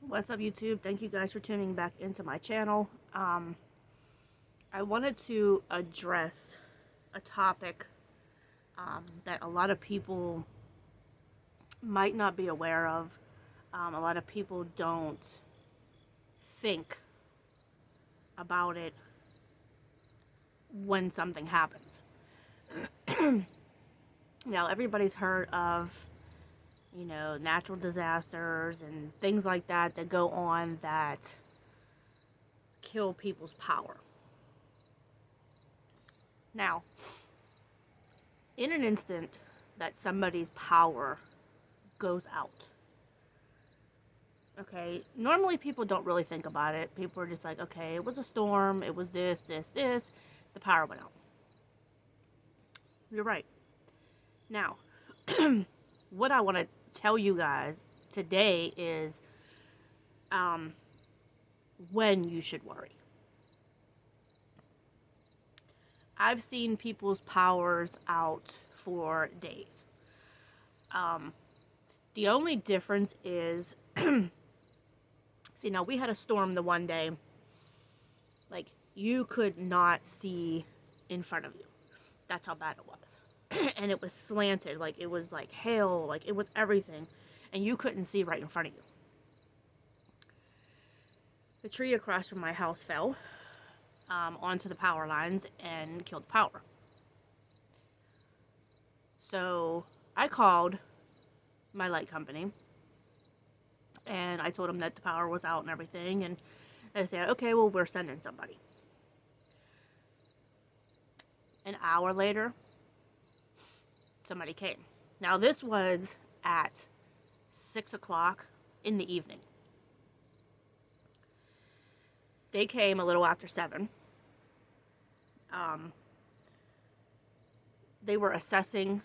What's up, YouTube? Thank you guys for tuning back into my channel. I wanted to address a topic that a lot of people might not be aware of. A lot of people don't think about it when something happens. Now, everybody's heard of, natural disasters and things like that that go on that kill people's power. Now, in an instant that somebody's power goes out, okay, normally people don't really think about it. People are just like, okay, it was a storm, it was this, the power went out. You're right. Now, what I want to tell you guys today is when you should worry. I've seen people's powers out for days. The only difference is, see, now we had a storm the one day, like, you could not see in front of you. That's how bad it was. And it was slanted, like, it was like hail, like, it was everything, and you couldn't see right in front of you. The tree across from my house fell onto the power lines and killed the power. So I called my light company and I told them that the power was out and everything, and they said, okay, well, we're sending somebody. An hour later, somebody came. Now, this was at 6 o'clock in the evening. They came a little after 7. They were assessing,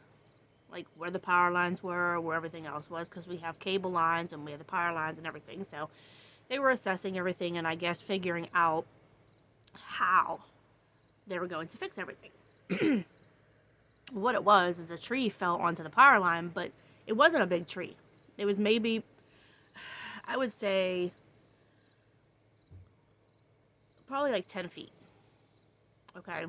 like, where the power lines were, where everything else was, because we have cable lines and we have the power lines and everything. So they were assessing everything and I guess figuring out how they were going to fix everything. What it was is a tree fell onto the power line, but it wasn't a big tree. It was maybe, I would say, probably like 10 feet. Okay.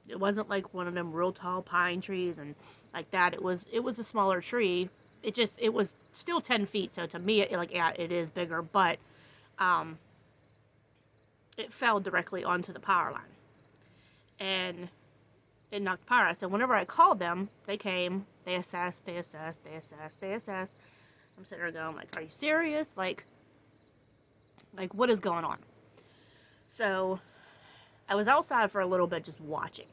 It wasn't like one of them real tall pine trees and like that. It was a smaller tree. It was still 10 feet. So to me, it is bigger, but, it fell directly onto the power line and it knocked the power out. So whenever I called them, they came, they assessed. I'm sitting there going, like, are you serious? Like, what is going on? So I was outside for a little bit just watching.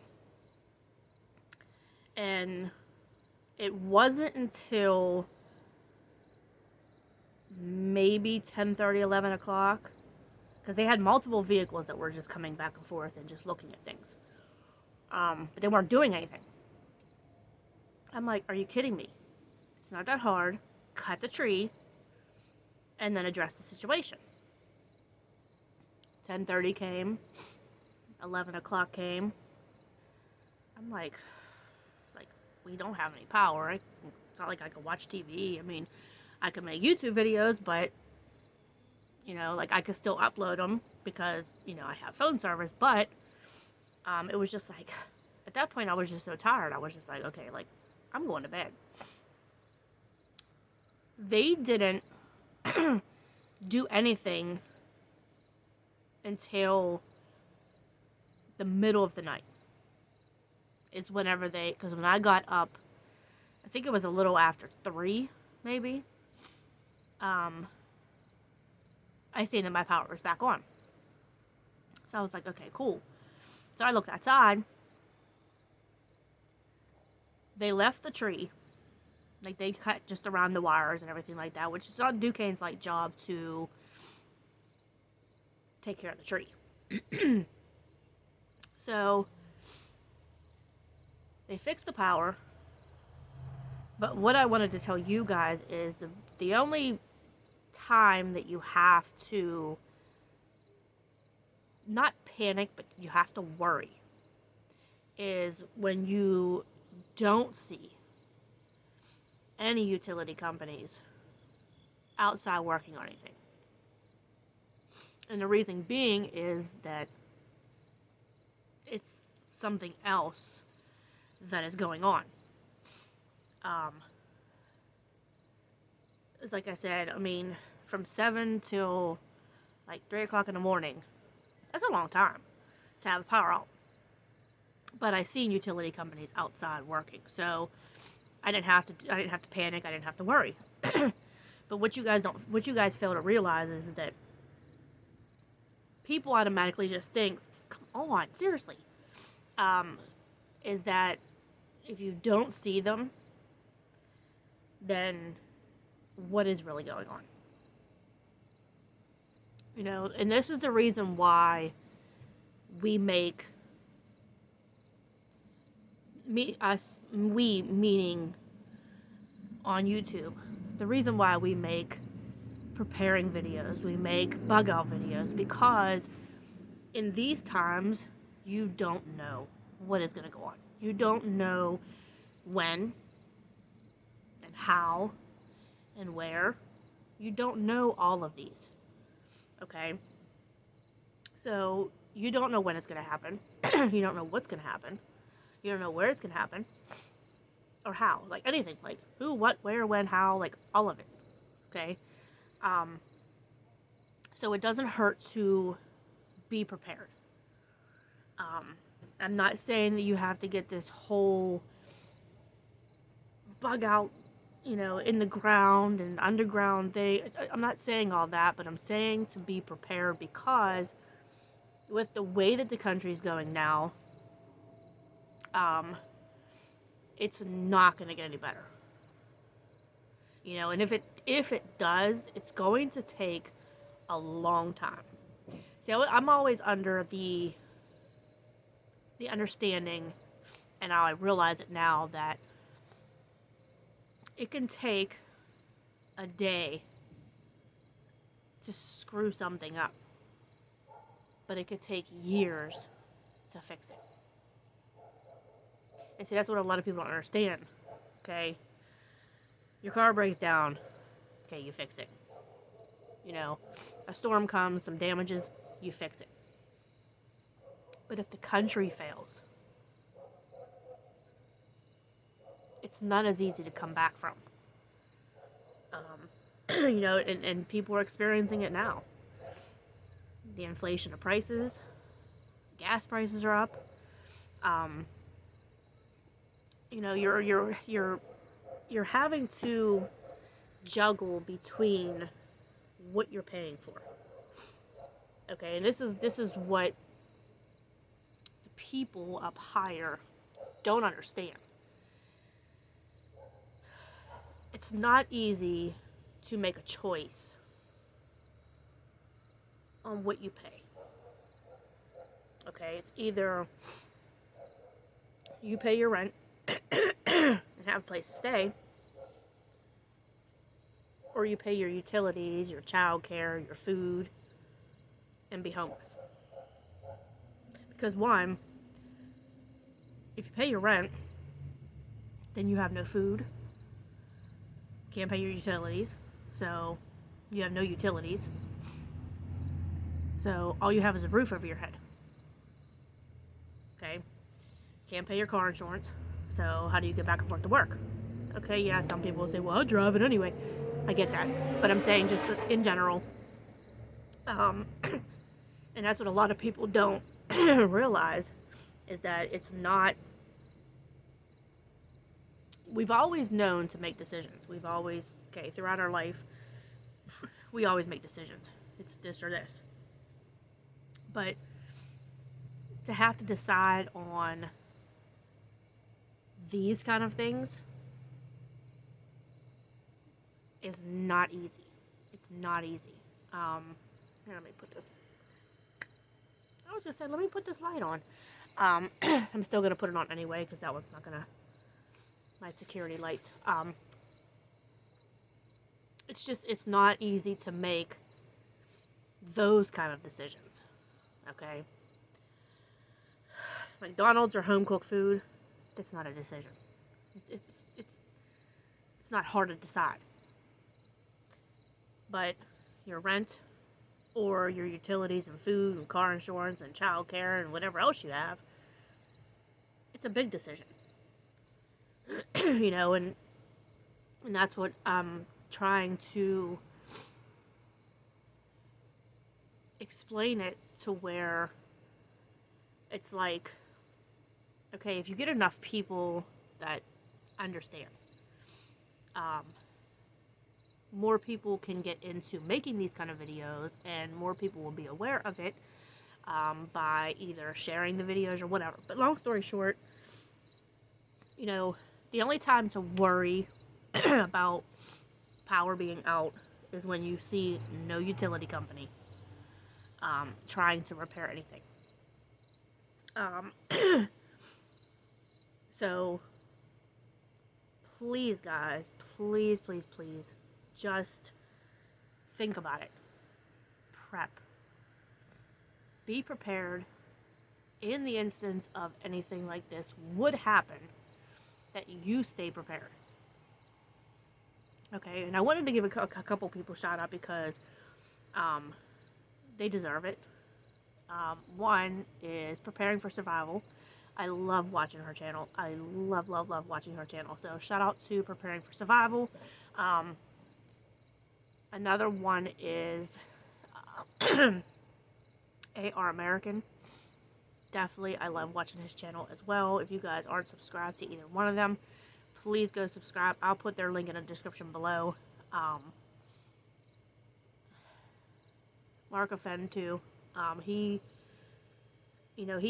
And it wasn't until maybe 10:30, 11 o'clock, because they had multiple vehicles that were just coming back and forth and just looking at things. But they weren't doing anything. I'm like, are you kidding me? It's not that hard. Cut the tree and then address the situation. 10:30 came. 11 o'clock came. I'm like, we don't have any power. It's not like I can watch TV. I mean, I can make YouTube videos, but, I could still upload them because, I have phone service, but, it was just like, at that point, I was just so tired. I was just like, okay, I'm going to bed. They didn't do anything until the middle of the night is whenever because when I got up, I think it was a little after 3, maybe, I seen that my power was back on. So I was like, okay, cool. So I looked outside. They left the tree. Like, they cut just around the wires and everything like that, which is not Duquesne's, job to take care of the tree. So they fixed the power. But what I wanted to tell you guys is the only time that you have to not panic, but you have to worry, is when you don't see any utility companies outside working on anything. And the reason being is that it's something else that is going on. It's like I said, I mean, from 7 till like 3 o'clock in the morning, that's a long time to have the power out. But I seen utility companies outside working, so I didn't have to panic. I didn't have to worry. But what you guys fail to realize is that people automatically just think, come on, seriously, is that if you don't see them, then what is really going on? You know, and this is the reason why we make, we meaning on YouTube, the reason why we make preparing videos, we make BugOut videos, because in these times, you don't know what is going to go on. You don't know when and how and where. You don't know all of these. Okay? So, you don't know when it's going to happen. You don't know what's going to happen. You don't know where it's going to happen. Or how. Like anything. Like who, what, where, when, how. Like all of it. Okay? So it doesn't hurt to be prepared. I'm not saying that you have to get this whole bug out, you know, in the ground and underground thing. I'm not saying all that, but I'm saying to be prepared, because with the way that the country's going now, it's not going to get any better. You know, and if it does, it's going to take a long time. See, I'm always under the understanding, and I realize it now, that it can take a day to screw something up, but it could take years to fix it. And see, that's what a lot of people don't understand. Okay, your car breaks down, okay, you fix it. You know, a storm comes, some damages, you fix it. But if the country fails, it's not as easy to come back from. You know, and people are experiencing it now. The inflation of prices, gas prices are up. You know, you're having to juggle between what you're paying for. Okay, and this is what the people up higher don't understand. It's not easy to make a choice on what you pay. Okay, it's either you pay your rent and have a place to stay, or you pay your utilities, your child care, your food, and be homeless. Because one, if you pay your rent, then you have no food, can't pay your utilities, so you have no utilities, so all you have is a roof over your head. Okay, can't pay your car insurance, so how do you get back and forth to work? Okay, yeah, some people will say, well, I'll drive it anyway. I get that, but I'm saying just in general, and that's what a lot of people don't realize, is that it's not, we've always known to make decisions. We've always, okay, throughout our life, we always make decisions. It's this or this. But to have to decide on these kind of things is not easy. It's not easy. Here, let me put this. I was just saying, let me put this light on. I'm still gonna put it on anyway, because that one's not gonna, my security lights. It's just, it's not easy to make those kind of decisions. Okay? McDonald's or home cooked food, it's not a decision. It's not hard to decide. but your rent or your utilities and food and car insurance and childcare and whatever else you have, it's a big decision. You know, and that's what I'm trying to explain it to, where it's like, okay, if you get enough people that understand, um, more people can get into making these kind of videos, and more people will be aware of it, by either sharing the videos or whatever. But long story short, you know, the only time to worry about power being out is when you see no utility company trying to repair anything. So please, guys, please, please, please, just think about it. Prep. Be prepared in the instance of anything like this would happen, that you stay prepared. Okay, and I wanted to give a couple people shout out because they deserve it. One is Preparing for Survival. I love watching her channel. I love, love, love watching her channel. So shout out to Preparing for Survival. Another one is AR American. Definitely, I love watching his channel as well. If you guys aren't subscribed to either one of them, please go subscribe. I'll put their link in the description below. Mark Offend too. He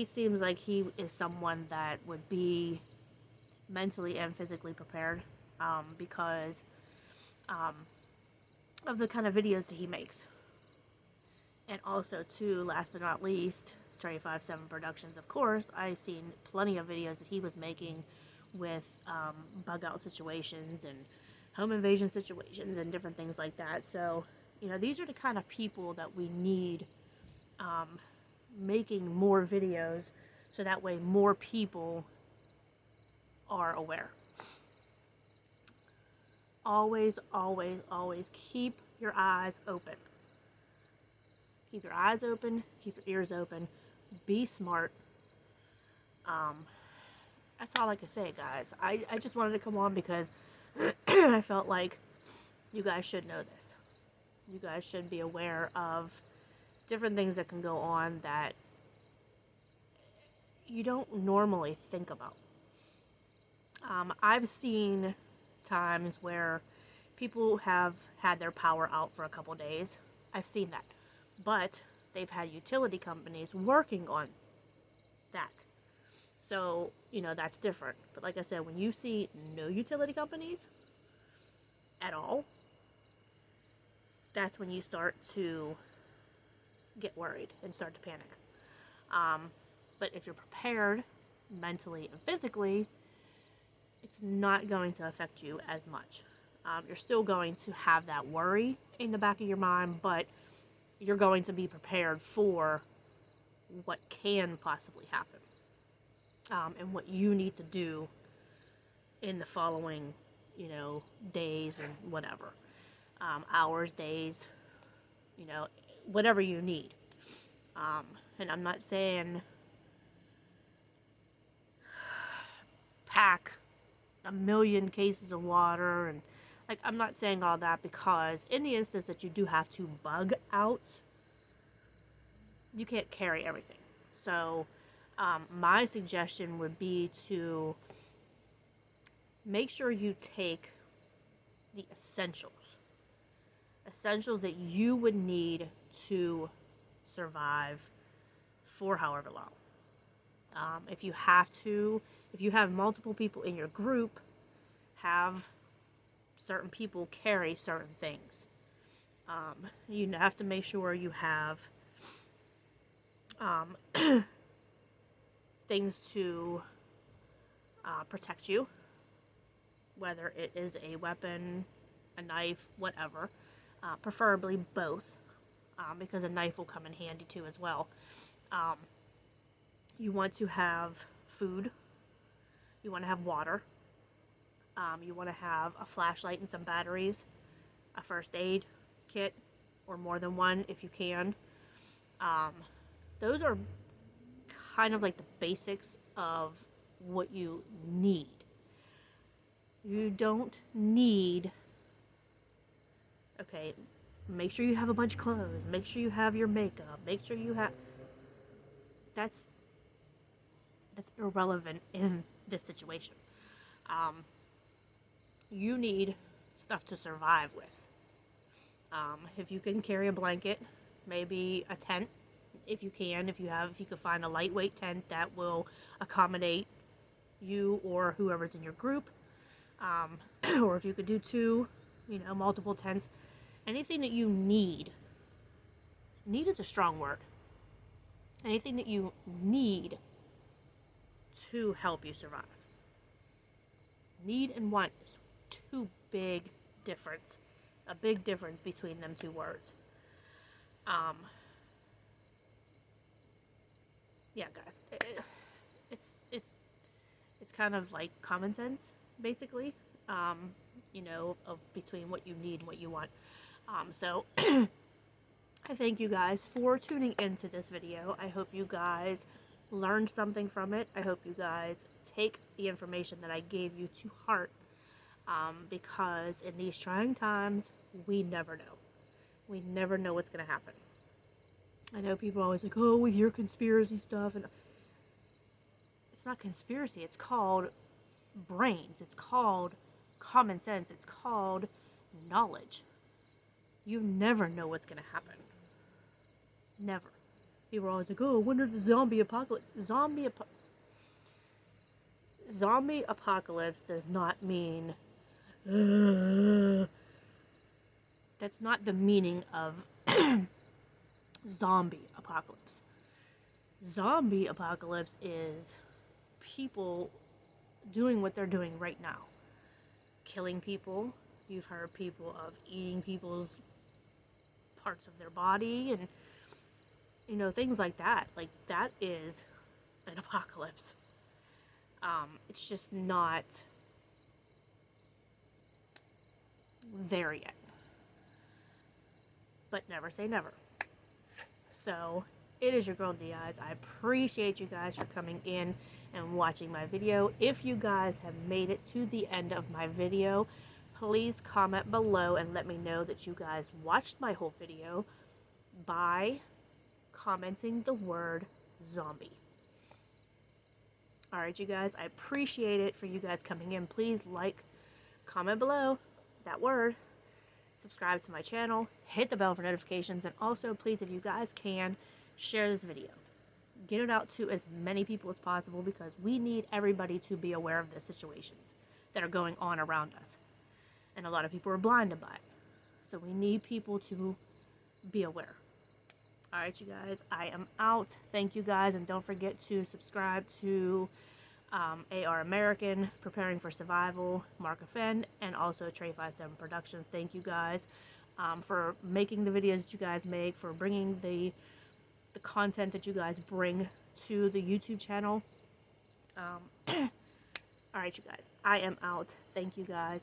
seems like he is someone that would be mentally and physically prepared, because of the kind of videos that he makes. And also, too, last but not least, 357 Productions, of course. I've seen plenty of videos that he was making with bug-out situations and home invasion situations and different things like that. So, these are the kind of people that we need making more videos, so that way more people are aware. Always, always, always keep your eyes open. Keep your eyes open, keep your ears open, be smart. That's all I can say, guys. I just wanted to come on because I felt like you guys should know this. You guys should be aware of different things that can go on that you don't normally think about. I've seen times where people have had their power out for a couple days. I've seen that. But they've had utility companies working on that. So, that's different. But like I said, when you see no utility companies at all, that's when you start to get worried and start to panic. But if you're prepared mentally and physically, it's not going to affect you as much. You're still going to have that worry in the back of your mind, but you're going to be prepared for what can possibly happen, and what you need to do in the following, days and whatever, hours, days, whatever you need. And I'm not saying pack a million cases of water, and I'm not saying all that, because in the instance that you do have to bug out, you can't carry everything. So my suggestion would be to make sure you take the essentials that you would need to survive for however long. If you have multiple people in your group, have certain people carry certain things. You have to make sure you have things to protect you, whether it is a weapon, a knife, whatever. Preferably both, because a knife will come in handy too as well. You want to have food. You want to have water. You want to have a flashlight and some batteries, a first aid kit, or more than one if you can. Those are kind of like the basics of what you need. You don't need, okay, make sure you have a bunch of clothes, make sure you have your makeup, make sure you have, that's irrelevant in this situation. You need stuff to survive with. If you can carry a blanket, maybe a tent, if you can, if you can find a lightweight tent that will accommodate you or whoever's in your group, or if you could do two, multiple tents, anything that you need is a strong word. Anything that you need to help you survive. Need and want is a big difference between them two words. Yeah, guys, it's kind of like common sense, basically. Of between what you need and what you want. So I thank you guys for tuning into this video. I hope you guys learned something from it. I hope you guys take the information that I gave you to heart, because in these trying times, we never know. We never know what's going to happen. I know people are always like, oh, we hear conspiracy stuff, and it's not conspiracy. It's called brains. It's called common sense. It's called knowledge. You never know what's going to happen. Never. People are always like, oh, when is the zombie apocalypse? Zombie apocalypse does not mean... That's not the meaning of zombie apocalypse. Zombie apocalypse is people doing what they're doing right now. Killing people. You've heard people of eating people's parts of their body and, things like that. Like, that is an apocalypse. It's just not there yet. But never say never. So, it is your girl Diaz. I appreciate you guys for coming in and watching my video. If you guys have made it to the end of my video, please comment below and let me know that you guys watched my whole video by commenting the word zombie. Alright, you guys, I appreciate it for you guys coming in. Please like, comment below that word, subscribe to my channel, hit the bell for notifications, and also, please, if you guys can, share this video. Get it out to as many people as possible, because we need everybody to be aware of the situations that are going on around us. And a lot of people are blinded by it. So we need people to be aware. Alright, you guys, I am out. Thank you guys, and don't forget to subscribe to AR American, Preparing for Survival, Mark Offend, and also Trey 57 Productions. Thank you guys for making the videos that you guys make, for bringing the content that you guys bring to the YouTube channel. Alright, you guys, I am out. Thank you guys.